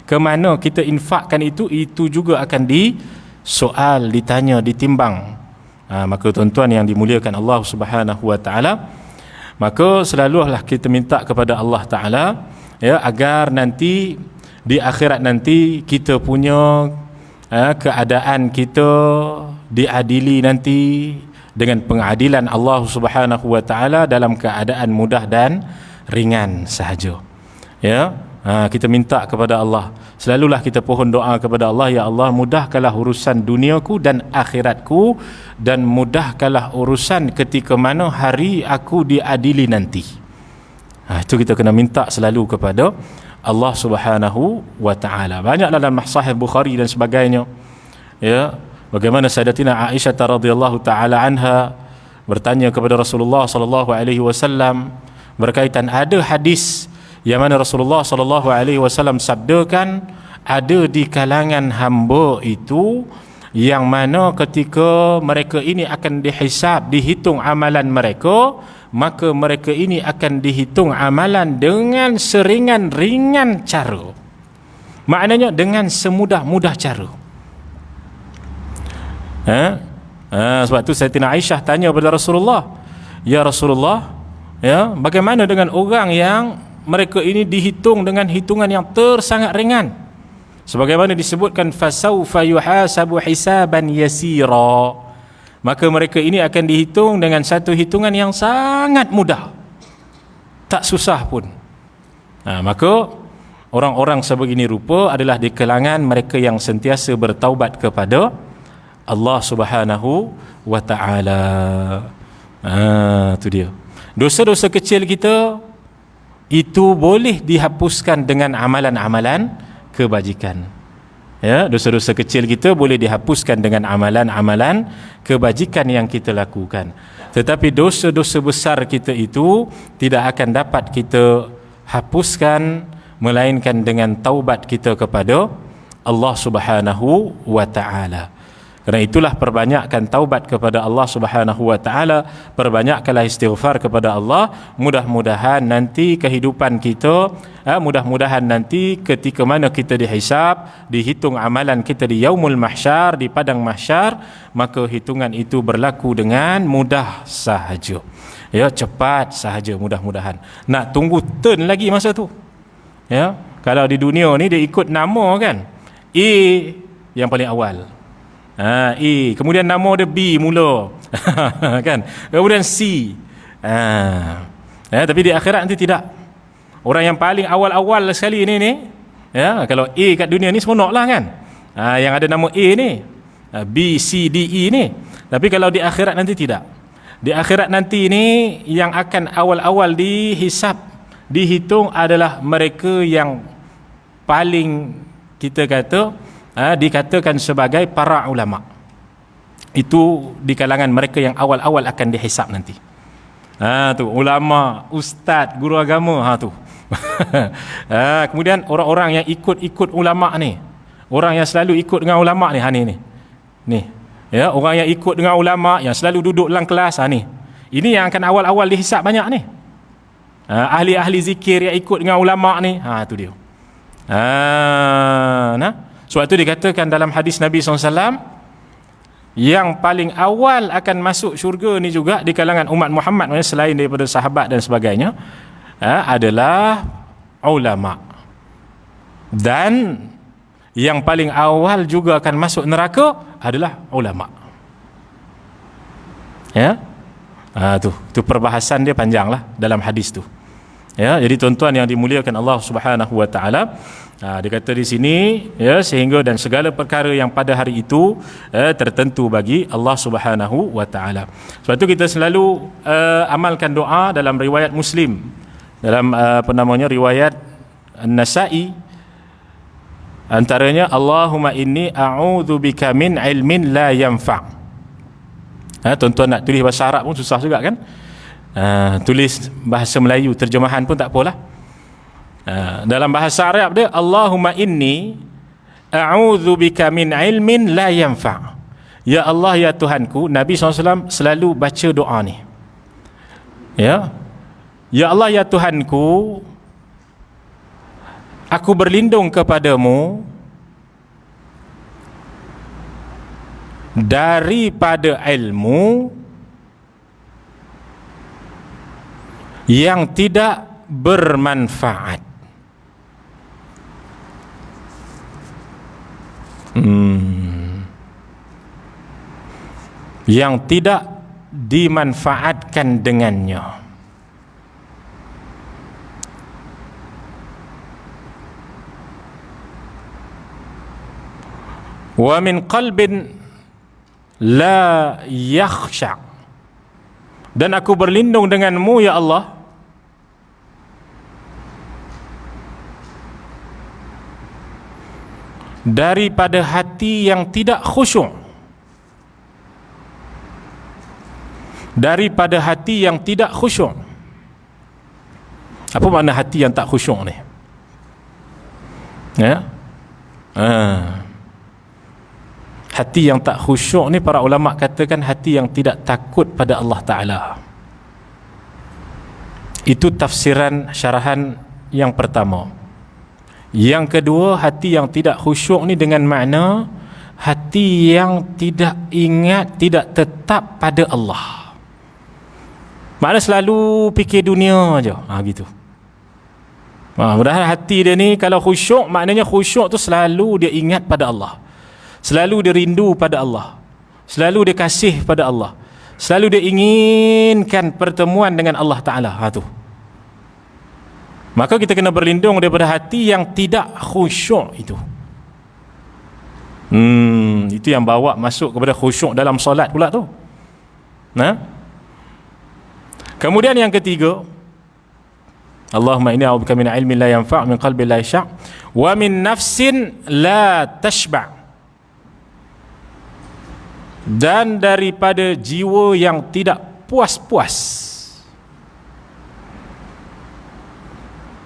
ke mana kita infakkan itu juga akan disoal, ditanya, ditimbang. Maka tuan-tuan yang dimuliakan Allah Subhanahu wa ta'ala, maka selalulah kita minta kepada Allah Ta'ala, ya, agar nanti di akhirat nanti kita punya keadaan kita diadili nanti dengan pengadilan Allah Subhanahu wa taala dalam keadaan mudah dan ringan sahaja. Ya, kita minta kepada Allah. Selalulah kita pohon doa kepada Allah, ya Allah, mudahkanlah urusan duniaku dan akhiratku, dan mudahkanlah urusan ketika mana hari aku diadili nanti. Itu kita kena minta selalu kepada Allah Subhanahu wa taala. Banyaklah dalam Sahih Bukhari dan sebagainya. Ya, bagaimana Sayyidatina Aisyah radhiyallahu taala anha bertanya kepada Rasulullah sallallahu alaihi wasallam berkaitan, ada hadis yang mana Rasulullah sallallahu alaihi wasallam sabdakan, ada di kalangan hamba itu yang mana ketika mereka ini akan dihisab, dihitung amalan mereka, maka mereka ini akan dihitung amalan dengan seringan-ringan cara. Maknanya dengan semudah-mudah cara. Sebab tu Sayyidatina Aisyah tanya kepada Rasulullah, ya Rasulullah, ya, bagaimana dengan orang yang mereka ini dihitung dengan hitungan yang sangat ringan? Sebagaimana disebutkan, fasaufa yuhasabu hisaban yasira. Maka mereka ini akan dihitung dengan satu hitungan yang sangat mudah, tak susah pun. Maka orang-orang sebegini rupa adalah di kalangan mereka yang sentiasa bertaubat kepada Allah Subhanahu wa ta'ala. Itu dia. Dosa-dosa kecil kita itu boleh dihapuskan dengan amalan-amalan kebajikan. Ya, dosa-dosa kecil kita boleh dihapuskan dengan amalan-amalan kebajikan yang kita lakukan. Tetapi dosa-dosa besar kita itu tidak akan dapat kita hapuskan melainkan dengan taubat kita kepada Allah Subhanahu wa ta'ala. Kerana itulah perbanyakkan taubat kepada Allah Subhanahu wa ta'ala, perbanyakkanlah istighfar kepada Allah. Mudah-mudahan nanti kehidupan kita, mudah-mudahan nanti ketika mana kita dihisab, dihitung amalan kita di yaumul mahsyar, di padang mahsyar, maka hitungan itu berlaku dengan mudah sahaja. Ya, cepat sahaja, mudah-mudahan. Nak tunggu turn lagi masa tu. Ya, kalau di dunia ni dia ikut nama kan. A yang paling awal. A, kemudian nama dia B mula. Kan? Kemudian C. Tapi di akhirat nanti tidak. Orang yang paling awal-awal sekali ni, ya, kalau A kat dunia ni seronok lah kan. Yang ada nama A ni, B, C, D, E ni. Tapi kalau di akhirat nanti tidak. Di akhirat nanti ni yang akan awal-awal dihisab, dihitung adalah mereka yang paling kita kata dikatakan sebagai para ulama. Itu di kalangan mereka yang awal-awal akan dihisab nanti. Tu ulama, ustaz, guru agama, tu. Kemudian orang-orang yang ikut ulama ni, orang yang selalu ikut dengan ulama ni, ni. Ya, orang yang ikut dengan ulama, yang selalu duduk dalam kelas, ni. Ini yang akan awal-awal dihisap banyak ni. Ahli-ahli zikir yang ikut dengan ulama ni, tu dia. Sebab tu dikatakan dalam hadis Nabi SAW, yang paling awal akan masuk syurga ni juga di kalangan umat Muhammad, selain daripada sahabat dan sebagainya, adalah ulama. Dan yang paling awal juga akan masuk neraka adalah ulama. Ya, tu perbahasan dia panjang lah dalam hadis tu. Ya, jadi tuan-tuan yang dimuliakan Allah Subhanahu wa taala, dia kata di sini, ya, sehingga dan segala perkara yang pada hari itu tertentu bagi Allah Subhanahu wa taala. Sebab tu kita selalu amalkan doa dalam riwayat Muslim, dalam riwayat An-Nasa'i, antaranya Allahumma inni a'udzubika min ilmin la yanfa'. Tuan-tuan nak tulis bahasa Arab pun susah juga kan? Tulis bahasa Melayu terjemahan pun tak apalah. Dalam bahasa Arab dia, Allahumma inni a'udzubika min ilmin la yanfa'. Ya Allah, ya Tuhanku. Nabi SAW selalu baca doa ni. Ya Allah, ya Tuhanku, aku berlindung kepadamu daripada ilmu yang tidak bermanfaat. Yang tidak dimanfaatkan dengannya. Wa min qalbin la yakhsha'. Dan aku berlindung denganmu, ya Allah, daripada hati yang tidak khusyuk. Daripada hati yang tidak khusyuk. Apa makna hati yang tak khusyuk ni? Ya? Hati yang tak khusyuk ni, para ulama katakan hati yang tidak takut pada Allah Ta'ala. Itu tafsiran syarahan yang pertama. Yang kedua, hati yang tidak khusyuk ni dengan makna hati yang tidak ingat, tidak tetap pada Allah. Makna selalu fikir dunia je, gitu. Padahal hati dia ni kalau khusyuk, maknanya khusyuk tu selalu dia ingat pada Allah, selalu dia rindu pada Allah, selalu dia kasih pada Allah, selalu dia inginkan pertemuan dengan Allah Ta'ala. Tu. Maka kita kena berlindung daripada hati yang tidak khusyuk itu. Itu yang bawa masuk kepada khusyuk dalam solat pula tu. Kemudian yang ketiga, Allahumma inni a'udzubika min ilmin la yanfa', min qalbin la yakhsha', wa min nafsin la tashba'. Dan daripada jiwa yang tidak puas-puas.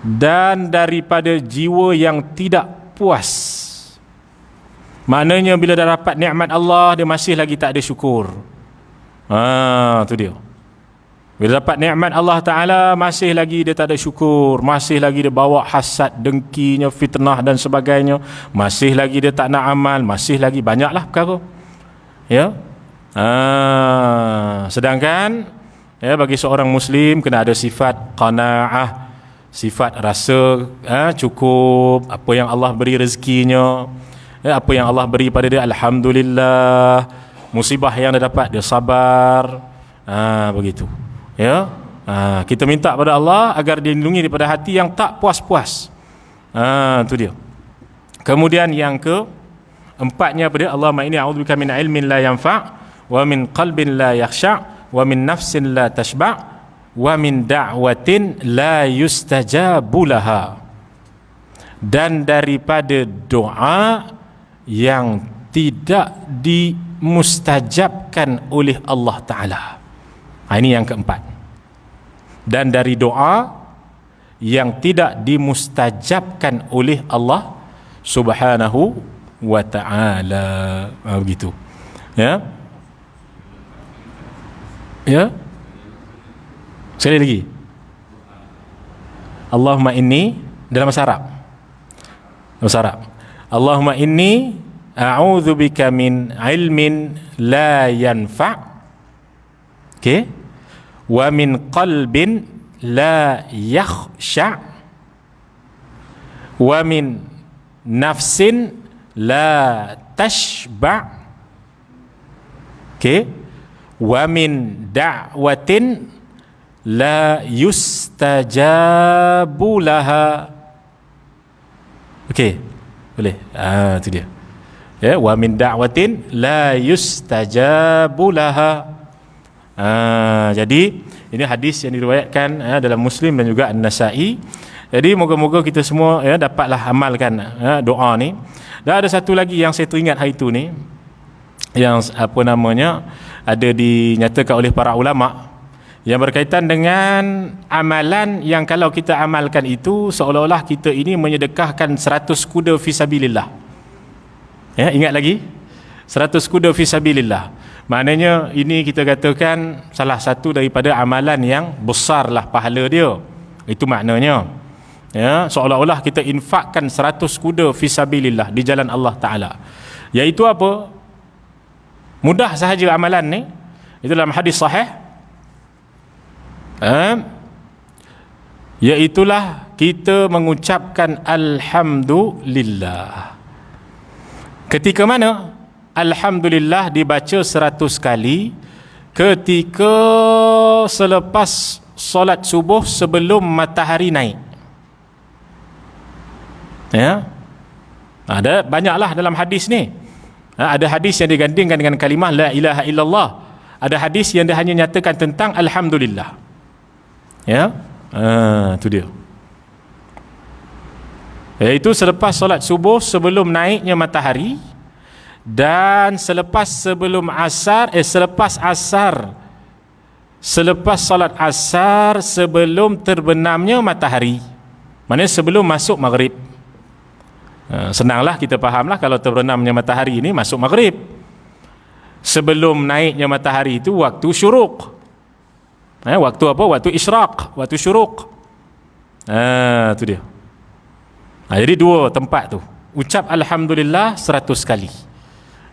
Dan daripada jiwa yang tidak puas. Maknanya bila dah dapat nikmat Allah, dia masih lagi tak ada syukur. Tu dia. Bila dapat nikmat Allah Ta'ala, masih lagi dia tak ada syukur, masih lagi dia bawa hasad, dengkinya, fitnah dan sebagainya, masih lagi dia tak nak amal, masih lagi banyaklah perkara. Ya. Sedangkan bagi seorang Muslim kena ada sifat qanaah, sifat rasa cukup apa yang Allah beri rezekinya, apa yang Allah beri pada dia, alhamdulillah. Musibah yang dia dapat, dia sabar. Begitu. Ya. Kita minta pada Allah agar dia lindungi daripada hati yang tak puas-puas. Tu dia. Kemudian yang keempatnya pada Allahumma inni a'udzubika min ilmin la yanfa', wa min qalbin la yakhsha', wa min nafsin la tashba', wa min da'watin la yustajabu laha. Dan daripada doa yang tidak dimustajabkan oleh Allah Ta'ala. Ini yang keempat. Dan dari doa yang tidak dimustajabkan oleh Allah Subhanahu wa Ta'ala. Begitu. Ya. Ya. Sekali lagi. Allahumma inni dalam bahasa Arab. Bahasa Arab. Allahumma inni a'udzubika min ilmin la yanfa'. Okey. Wa min qalbin la yakhsha'. Wa min nafsin la tashba'. Okey. Wa min da'watin la yustajabu laha. Okey, boleh. Itu dia. Ya, wa min da'watin la yustajabu laha. Jadi ini hadis yang diriwayatkan dalam Muslim dan juga An-Nasa'i. Jadi moga-moga kita semua dapatlah amalkan doa ni. Dan ada satu lagi yang saya teringat hari itu ni, yang apa namanya ada dinyatakan oleh para ulama, yang berkaitan dengan amalan yang kalau kita amalkan itu seolah-olah kita ini menyedekahkan 100 kuda fisabilillah. Ya, ingat lagi? 100 kuda fisabilillah. Maknanya ini kita katakan salah satu daripada amalan yang besarlah pahala dia. Itu maknanya. Ya, seolah-olah kita infakkan 100 kuda fisabilillah di jalan Allah Taala. Iaitu apa? Mudah sahaja amalan ni. Itu dalam hadis sahih. Iaitulah kita mengucapkan alhamdulillah. Ketika mana alhamdulillah dibaca 100 kali? Ketika selepas solat subuh sebelum matahari naik. Ya. Ada banyaklah dalam hadis ni. Ada hadis yang digandingkan dengan kalimah la ilaha illallah. Ada hadis yang dia hanya nyatakan tentang alhamdulillah. Ya. Itu dia. Iaitu selepas solat subuh sebelum naiknya matahari, dan selepas solat asar sebelum terbenamnya matahari. Maksudnya sebelum masuk maghrib. Senanglah kita fahamlah kalau terbenamnya matahari ini masuk maghrib. Sebelum naiknya matahari itu waktu syuruk. Waktu apa? Waktu isyraq, waktu syuruk. Itu dia. Jadi dua tempat tu. Ucap alhamdulillah 100 kali.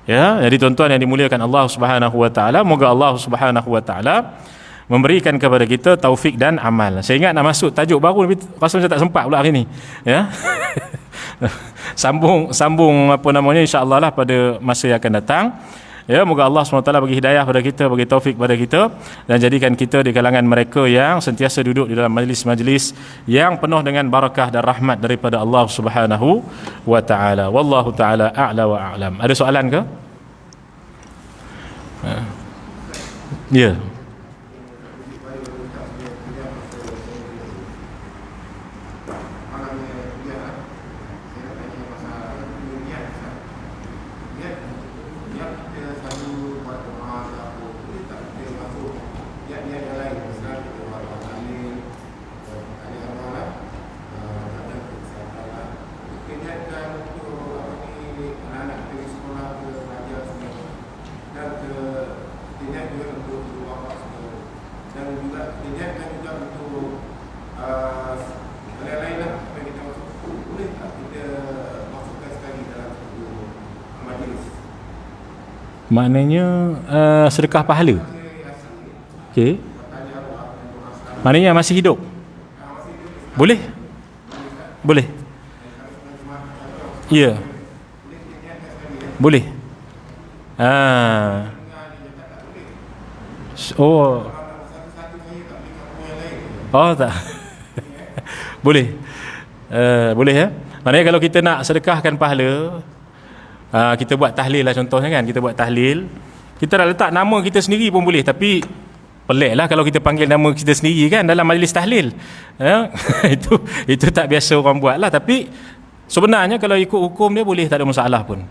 Ya, jadi tuan-tuan yang dimuliakan Allah Subhanahu wa taala, moga Allah Subhanahu wa taala memberikan kepada kita taufik dan amal. Saya ingat nak masuk tajuk baru tapi rasa macam tak sempat pula hari ni. Ya. sambung apa namanya insya-Allah lah pada masa yang akan datang. Ya, moga Allah SWT bagi hidayah pada kita, bagi taufik pada kita, dan jadikan kita di kalangan mereka yang sentiasa duduk di dalam majlis-majlis yang penuh dengan barakah dan rahmat daripada Allah Subhanahu wa taala. Wallahu taala a'la wa a'lam. Ada soalan ke? Ya. Maknanya sedekah pahala. Okey. Maknanya masih hidup. Boleh? Boleh. Ya. Boleh. Oh. Oh tak. Boleh. Boleh ya. Maknanya kalau kita nak sedekahkan pahala, kita buat tahlil lah contohnya kan, kita buat tahlil, kita dah letak nama kita sendiri pun boleh, tapi pelik lah kalau kita panggil nama kita sendiri kan dalam majlis tahlil. Itu tak biasa orang buat lah, tapi sebenarnya kalau ikut hukum dia boleh, tak ada masalah pun.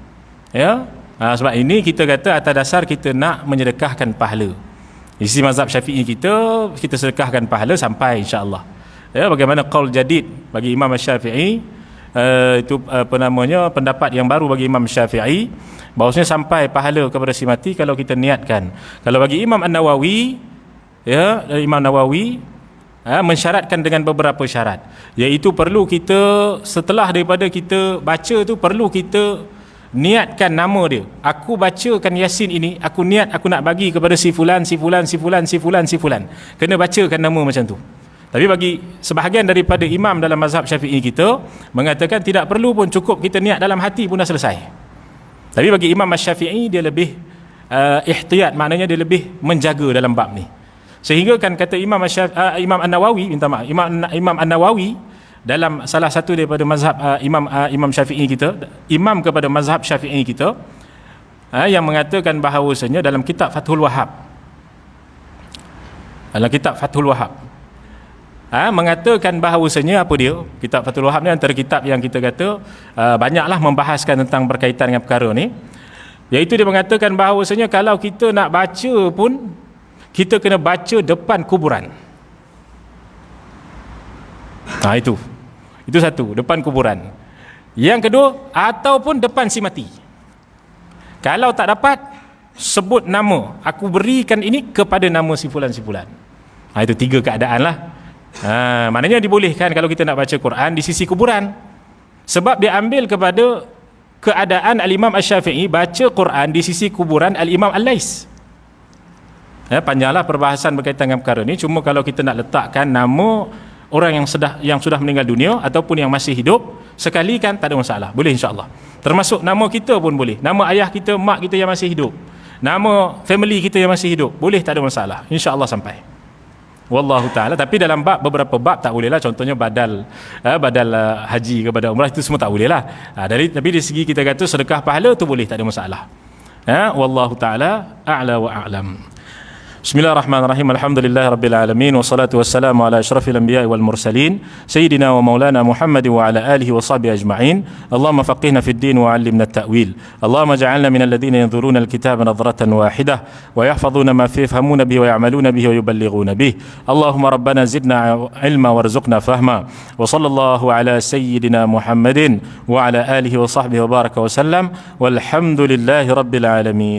Ya. Sebab ini kita kata atas dasar kita nak menyedekahkan pahala. Di sisi mazhab Syafi'i kita sedekahkan pahala sampai insya-Allah. Ya, bagaimana qaul jadid bagi Imam Syafi'i, itu apa namanya pendapat yang baru bagi Imam Syafi'i, bahawasanya sampai pahala kepada si mati kalau kita niatkan. Kalau bagi Imam An-Nawawi, ya, dari Imam Nawawi, mensyaratkan dengan beberapa syarat, iaitu perlu kita setelah daripada kita baca tu, perlu kita niatkan nama dia. Aku bacakan Yasin ini, aku niat aku nak bagi kepada si fulan, si fulan, si fulan, si fulan, si fulan. Kena bacakan nama macam tu. Tapi bagi sebahagian daripada imam dalam mazhab Syafi'i kita mengatakan tidak perlu pun, cukup kita niat dalam hati pun dah selesai. Tapi bagi Imam Syafi'i dia lebih ihtiyat, maknanya dia lebih menjaga dalam bab ni. Sehingga kan kata Imam An-Nawawi, minta maaf, Imam An-Nawawi dalam salah satu daripada mazhab Imam Syafi'i kita, imam kepada mazhab Syafi'i kita, yang mengatakan bahawasanya dalam kitab Fathul Wahhab, mengatakan bahawasanya apa dia, kitab Fathul Wahhab ni antara kitab yang kita kata banyaklah membahaskan tentang berkaitan dengan perkara ni, iaitu dia mengatakan bahawasanya kalau kita nak baca pun kita kena baca depan kuburan. Itu satu, depan kuburan. Yang kedua, ataupun depan si mati. Kalau tak dapat, sebut nama, aku berikan ini kepada nama si fulan si fulan. Itu 3 keadaan lah. Maknanya dibolehkan kalau kita nak baca Quran di sisi kuburan, sebab dia ambil kepada keadaan Al-Imam Asy-Syafi'i baca Quran di sisi kuburan Al-Imam Al-Lais. Panjanglah perbahasan berkaitan dengan perkara ni. Cuma kalau kita nak letakkan nama orang yang sudah meninggal dunia ataupun yang masih hidup sekali kan, tak ada masalah, boleh insya-Allah. Termasuk nama kita pun boleh, nama ayah kita, mak kita yang masih hidup, nama family kita yang masih hidup, boleh, tak ada masalah, insya-Allah sampai. Wallahu ta'ala. Tapi dalam beberapa bab tak boleh lah, contohnya badal haji kepada umrah, itu semua tak boleh lah. Tapi dari segi kita kata sedekah pahala tu boleh, tak ada masalah. Wallahu ta'ala a'la wa a'lam. Bismillahirrahmanirrahim. Alhamdulillahirabbil alamin, wassalatu wassalamu ala asyrafil anbiya'i wal mursalin sayyidina wa maulana Muhammad wa ala alihi wa sahbihi ajma'in. Allahumma faqihna fid din wa 'allimna at-ta'wil. Allahumma ij'alna minal ladzina yanzuruna al-kitaba nadratan wahidah wa yahfazuna ma fihi yafhamuna bihi wa ya'maluna bihi wa yuballighuna bihi. Allahumma rabbana zidna ilma warzuqna fahma. Wa sallallahu ala sayyidina Muhammadin wa ala alihi wa sahbihi wa baraka wa sallam. Walhamdulillahi rabbil alamin.